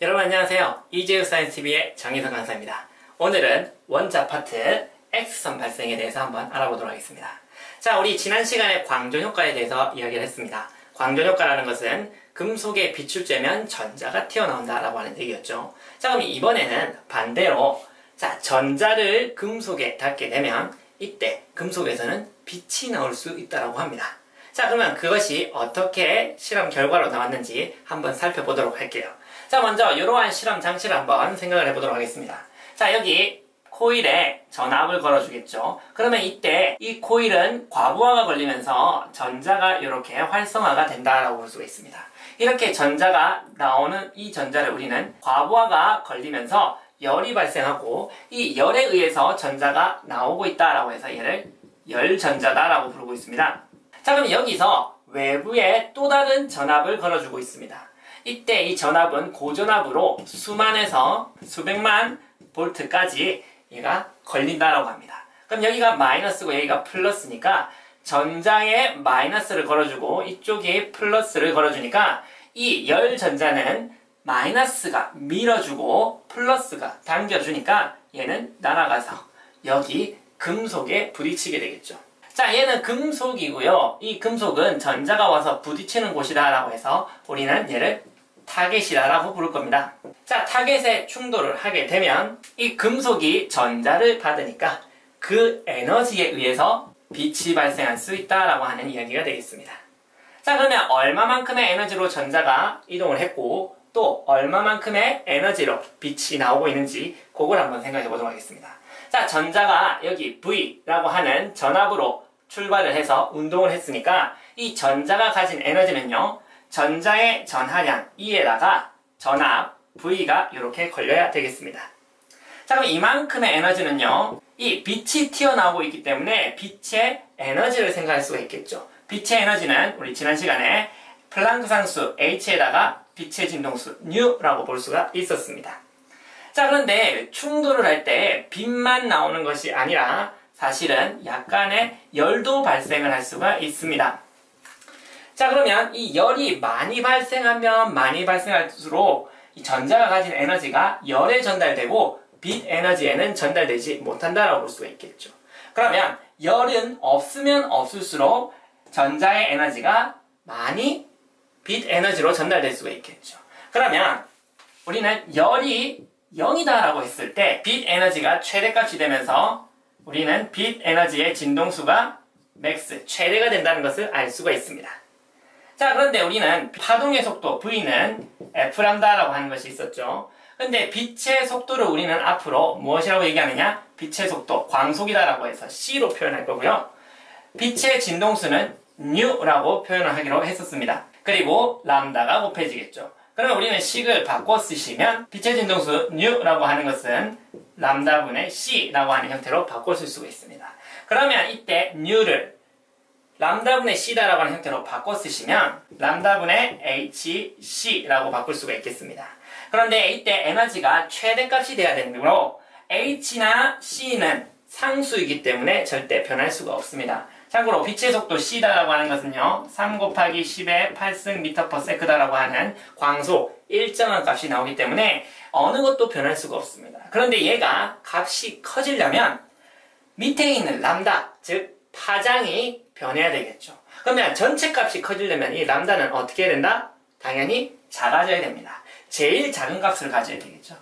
여러분 안녕하세요. 이재우 사이언스TV의 정희석 강사입니다. 오늘은 원자 파트 X선 발생에 대해서 한번 알아보도록 하겠습니다. 자, 우리 지난 시간에 광전 효과에 대해서 이야기를 했습니다. 광전 효과라는 것은 금속에 빛을 쬐면 전자가 튀어나온다 라고 하는 얘기였죠. 자, 그럼 이번에는 반대로 자, 전자를 금속에 닿게 되면 이때 금속에서는 빛이 나올 수 있다고 합니다. 자, 그러면 그것이 어떻게 실험 결과로 나왔는지 한번 살펴보도록 할게요. 자, 먼저 이러한 실험 장치를 한번 생각을 해보도록 하겠습니다. 자, 여기 코일에 전압을 걸어주겠죠. 그러면 이때 이 코일은 과부하가 걸리면서 전자가 이렇게 활성화가 된다라고 볼 수가 있습니다. 이렇게 전자가 나오는 이 전자를 우리는 과부하가 걸리면서 열이 발생하고 이 열에 의해서 전자가 나오고 있다라고 해서 얘를 열전자다라고 부르고 있습니다. 자, 그럼 여기서 외부에 또 다른 전압을 걸어주고 있습니다. 이때 이 전압은 고전압으로 수만에서 수백만 볼트까지 얘가 걸린다라고 합니다. 그럼 여기가 마이너스고 여기가 플러스니까 전자에 마이너스를 걸어주고 이쪽에 플러스를 걸어주니까 이 열전자는 마이너스가 밀어주고 플러스가 당겨주니까 얘는 날아가서 여기 금속에 부딪히게 되겠죠. 자, 얘는 금속이고요. 이 금속은 전자가 와서 부딪히는 곳이다 라고 해서 우리는 얘를 타겟이다 라고 부를 겁니다. 자, 타겟에 충돌을 하게 되면 이 금속이 전자를 받으니까 그 에너지에 의해서 빛이 발생할 수 있다 라고 하는 이야기가 되겠습니다. 자, 그러면 얼마만큼의 에너지로 전자가 이동을 했고 또 얼마만큼의 에너지로 빛이 나오고 있는지 그걸 한번 생각해 보도록 하겠습니다. 자, 전자가 여기 V라고 하는 전압으로 출발을 해서 운동을 했으니까 이 전자가 가진 에너지는요, 전자의 전하량 E에다가 전압 V가 이렇게 걸려야 되겠습니다. 자, 그럼 이만큼의 에너지는요, 이 빛이 튀어나오고 있기 때문에 빛의 에너지를 생각할 수가 있겠죠. 빛의 에너지는 우리 지난 시간에 플랑크 상수 H에다가 빛의 진동수 N라고 볼 수가 있었습니다. 자, 그런데 충돌을 할 때 빛만 나오는 것이 아니라 사실은 약간의 열도 발생을 할 수가 있습니다. 자, 그러면 이 열이 많이 발생하면 많이 발생할수록 이 전자가 가진 에너지가 열에 전달되고 빛 에너지에는 전달되지 못한다라고 볼 수가 있겠죠. 그러면 열은 없으면 없을수록 전자의 에너지가 많이 빛 에너지로 전달될 수가 있겠죠. 그러면 우리는 열이 0이다 라고 했을 때 빛 에너지가 최대값이 되면서 우리는 빛 에너지의 진동수가 맥스, 최대가 된다는 것을 알 수가 있습니다. 자, 그런데 우리는 파동의 속도 V는 F라고 하는 것이 있었죠. 근데 빛의 속도를 우리는 앞으로 무엇이라고 얘기하느냐? 빛의 속도, 광속이다라고 해서 C로 표현할 거고요. 빛의 진동수는 N라고 표현을 하기로 했었습니다. 그리고 람다가 곱해지겠죠. 그러면 우리는 식을 바꿔 쓰시면 빛의 진동수 N라고 하는 것은 람다분의 C라고 하는 형태로 바꿔 쓸 수가 있습니다. 그러면 이때 N를 람다분의 C다라고 하는 형태로 바꿔 쓰시면 람다분의 HC라고 바꿀 수가 있겠습니다. 그런데 이때 에너지가 최대값이 돼야 되므로 H나 C는 상수이기 때문에 절대 변할 수가 없습니다. 참고로 빛의 속도 C다라고 하는 것은요, 3 곱하기 10의 8승 m/s다라고 하는 광속 일정한 값이 나오기 때문에 어느 것도 변할 수가 없습니다. 그런데 얘가 값이 커지려면 밑에 있는 람다, 즉 파장이 변해야 되겠죠. 그러면 전체 값이 커지려면 이 람다는 어떻게 해야 된다? 당연히 작아져야 됩니다. 제일 작은 값을 가져야 되겠죠.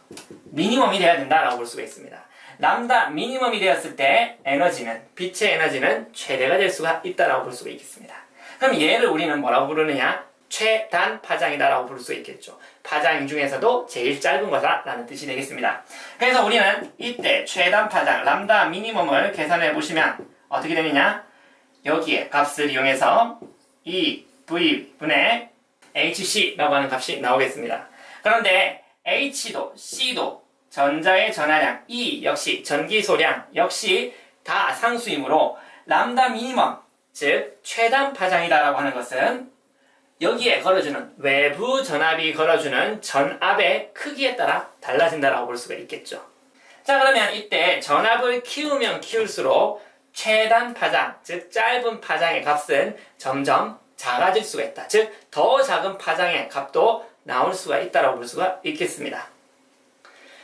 미니멈이 돼야 된다라고 볼 수가 있습니다. 람다 미니멈이 되었을 때 에너지는, 빛의 에너지는 최대가 될 수가 있다라고 볼 수가 있겠습니다. 그럼 얘를 우리는 뭐라고 부르느냐? 최단 파장이다라고 부를 수 있겠죠. 파장 중에서도 제일 짧은 거다라는 뜻이 되겠습니다. 그래서 우리는 이때 최단 파장, 람다 미니멈을 계산해 보시면 어떻게 되느냐? 여기에 값을 이용해서 이 V분의 HC라고 하는 값이 나오겠습니다. 그런데 H도 C도 전자의 전하량, E 역시 전기소량 역시 다 상수이므로 람다 미니멈, 즉 최단 파장이다라고 하는 것은 여기에 걸어주는 외부 전압이 걸어주는 전압의 크기에 따라 달라진다라고 볼 수가 있겠죠. 자, 그러면 이때 전압을 키우면 키울수록 최단 파장, 즉 짧은 파장의 값은 점점 작아질 수가 있다. 즉 더 작은 파장의 값도 나올 수가 있다고 볼 수가 있겠습니다.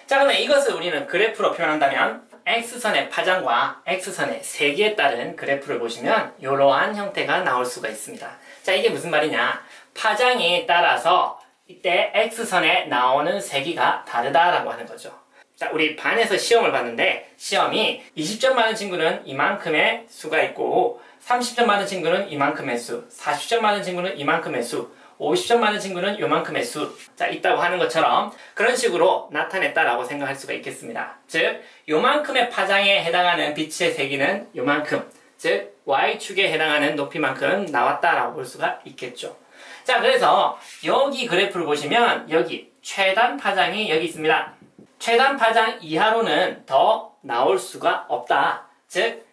자, 그러면 이것을 우리는 그래프로 표현한다면 X선의 파장과 X선의 세기에 따른 그래프를 보시면 이러한 형태가 나올 수가 있습니다. 자, 이게 무슨 말이냐? 파장에 따라서 이때 X선에 나오는 세기가 다르다라고 하는 거죠. 자, 우리 반에서 시험을 봤는데 시험이 20점 받은 친구는 이만큼의 수가 있고 30점 받은 친구는 이만큼의 수, 40점 받은 친구는 이만큼의 수, 50점 받은 친구는 요만큼의 수, 자, 있다고 하는 것처럼 그런 식으로 나타냈다라고 생각할 수가 있겠습니다. 즉, 요만큼의 파장에 해당하는 빛의 세기는 요만큼, 즉, Y축에 해당하는 높이만큼 나왔다라고 볼 수가 있겠죠. 자, 그래서 여기 그래프를 보시면 여기 최단 파장이 여기 있습니다. 최단 파장 이하로는 더 나올 수가 없다. 즉,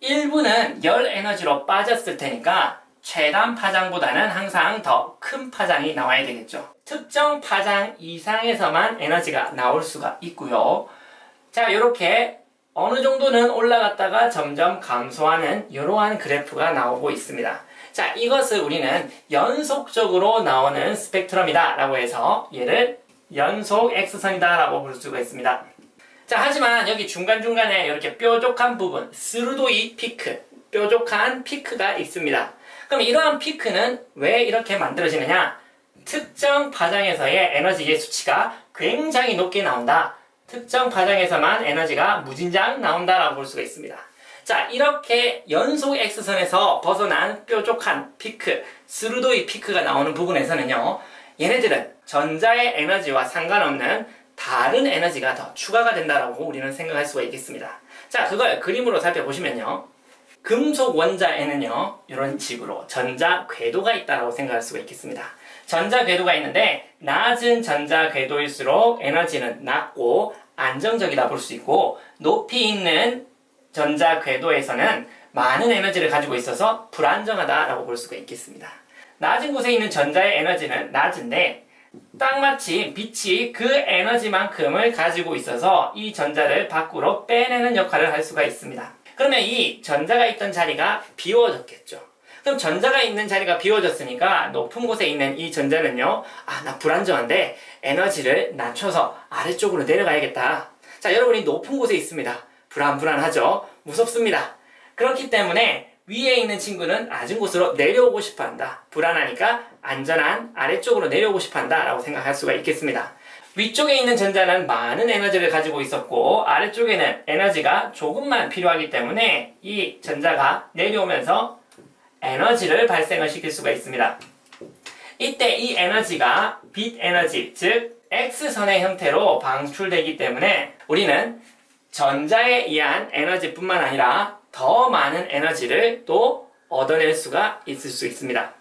일부는 열 에너지로 빠졌을 테니까 최단 파장보다는 항상 더 큰 파장이 나와야 되겠죠. 특정 파장 이상에서만 에너지가 나올 수가 있고요. 자, 이렇게 어느 정도는 올라갔다가 점점 감소하는 이러한 그래프가 나오고 있습니다. 자, 이것을 우리는 연속적으로 나오는 스펙트럼이다 라고 해서 얘를 연속 X선이다 라고 볼 수가 있습니다. 자, 하지만 여기 중간중간에 이렇게 뾰족한 부분, 스루도이 피크, 뾰족한 피크가 있습니다. 그럼 이러한 피크는 왜 이렇게 만들어지느냐? 특정 파장에서의 에너지의 수치가 굉장히 높게 나온다. 특정 파장에서만 에너지가 무진장 나온다라고 볼 수가 있습니다. 자, 이렇게 연속 X선에서 벗어난 뾰족한 피크, 스루도이 피크가 나오는 부분에서는요, 얘네들은 전자의 에너지와 상관없는 다른 에너지가 더 추가가 된다라고 우리는 생각할 수가 있겠습니다. 자, 그걸 그림으로 살펴보시면요. 금속 원자에는요, 이런 식으로 전자 궤도가 있다고 생각할 수가 있겠습니다. 전자 궤도가 있는데 낮은 전자 궤도일수록 에너지는 낮고 안정적이다 볼 수 있고 높이 있는 전자 궤도에서는 많은 에너지를 가지고 있어서 불안정하다라고 볼 수가 있겠습니다. 낮은 곳에 있는 전자의 에너지는 낮은데 딱 마치 빛이 그 에너지만큼을 가지고 있어서 이 전자를 밖으로 빼내는 역할을 할 수가 있습니다. 그러면 이 전자가 있던 자리가 비워졌겠죠. 그럼 전자가 있는 자리가 비워졌으니까 높은 곳에 있는 이 전자는요, 아, 나 불안정한데 에너지를 낮춰서 아래쪽으로 내려가야겠다. 자, 여러분이 높은 곳에 있습니다. 불안하죠? 무섭습니다. 그렇기 때문에 위에 있는 친구는 낮은 곳으로 내려오고 싶어 한다. 불안하니까 안전한 아래쪽으로 내려오고 싶어 한다 라고 생각할 수가 있겠습니다. 위쪽에 있는 전자는 많은 에너지를 가지고 있었고 아래쪽에는 에너지가 조금만 필요하기 때문에 이 전자가 내려오면서 에너지를 발생을 시킬 수가 있습니다. 이때 이 에너지가 빛 에너지, 즉 X선의 형태로 방출되기 때문에 우리는 전자에 의한 에너지뿐만 아니라 더 많은 에너지를 또 얻어낼 수가 있을 수 있습니다.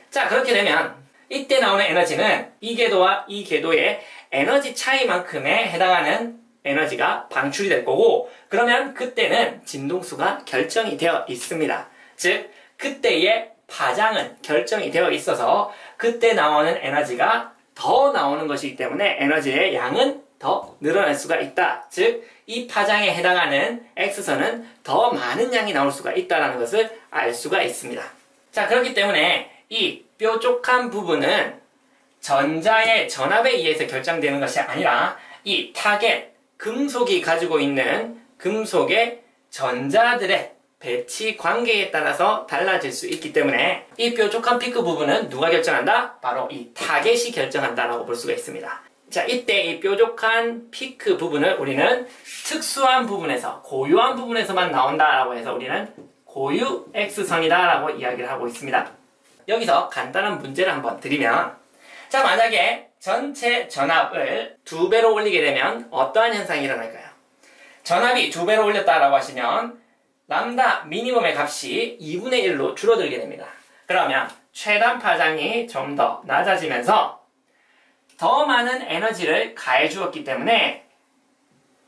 자, 그렇게 되면 이때 나오는 에너지는 이 궤도와 이 궤도의 에너지 차이만큼에 해당하는 에너지가 방출이 될 거고 그러면 그때는 진동수가 결정이 되어 있습니다. 즉, 그때의 파장은 결정이 되어 있어서 그때 나오는 에너지가 더 나오는 것이기 때문에 에너지의 양은 더 늘어날 수가 있다. 즉, 이 파장에 해당하는 X선은 더 많은 양이 나올 수가 있다는 것을 알 수가 있습니다. 자, 그렇기 때문에 이 뾰족한 부분은 전자의 전압에 의해서 결정되는 것이 아니라 이 타겟, 금속이 가지고 있는 금속의 전자들의 배치 관계에 따라서 달라질 수 있기 때문에 이 뾰족한 피크 부분은 누가 결정한다? 바로 이 타겟이 결정한다라고 볼 수가 있습니다. 자, 이때 이 뾰족한 피크 부분을 우리는 특수한 부분에서, 고유한 부분에서만 나온다라고 해서 우리는 고유 X선이다라고 이야기를 하고 있습니다. 여기서 간단한 문제를 한번 드리면, 자, 만약에 전체 전압을 2배로 올리게 되면 어떠한 현상이 일어날까요? 전압이 2배로 올렸다라고 하시면 람다 미니멈의 값이 2분의 1로 줄어들게 됩니다. 그러면 최단 파장이 좀 더 낮아지면서 더 많은 에너지를 가해 주었기 때문에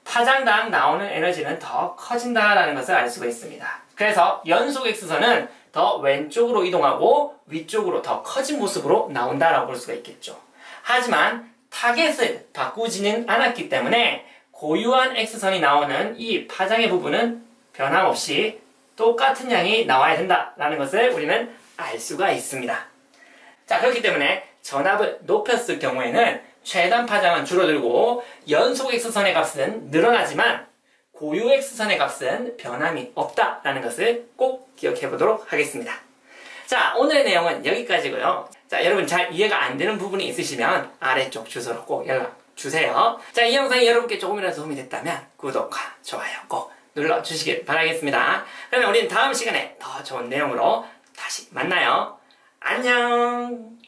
파장당 나오는 에너지는 더 커진다라는 것을 알 수가 있습니다. 그래서 연속 X선은 더 왼쪽으로 이동하고 위쪽으로 더 커진 모습으로 나온다라고 볼 수가 있겠죠. 하지만 타겟을 바꾸지는 않았기 때문에 고유한 X선이 나오는 이 파장의 부분은 변함없이 똑같은 양이 나와야 된다라는 것을 우리는 알 수가 있습니다. 자, 그렇기 때문에 전압을 높였을 경우에는 최단 파장은 줄어들고 연속 X선의 값은 늘어나지만 고유 X선의 값은 변함이 없다라는 것을 꼭 기억해 보도록 하겠습니다. 자, 오늘의 내용은 여기까지고요. 자, 여러분 잘 이해가 안 되는 부분이 있으시면 아래쪽 주소로 꼭 연락 주세요. 자, 이 영상이 여러분께 조금이라도 도움이 됐다면 구독과 좋아요 꼭 눌러주시길 바라겠습니다. 그러면 우리는 다음 시간에 더 좋은 내용으로 다시 만나요. 안녕!